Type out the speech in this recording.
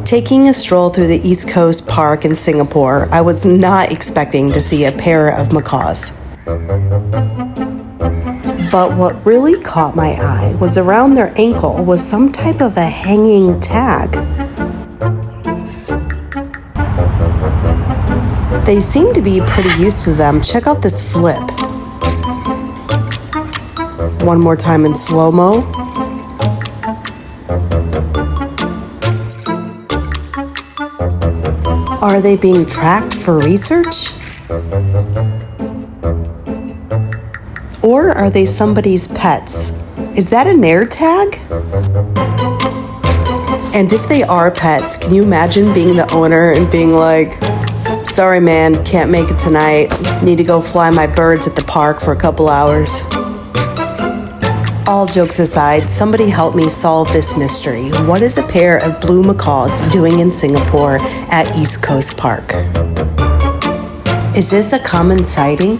Taking a stroll through the East Coast Park in Singapore, I was not expecting to see a pair of macaws. But what really caught my eye was around their ankle was some type of a hanging tag. They seem to be pretty used to them. Check out this flip. One more time in slow-mo. Are they being tracked for research? Or are they somebody's pets? Is that an air tag? And if they are pets, can you imagine being the owner and being like, sorry man, can't make it tonight. Need to go fly my birds at the park for a couple hours. All jokes aside, somebody help me solve this mystery. What is a pair of blue macaws doing in Singapore at East Coast Park? Is this a common sighting?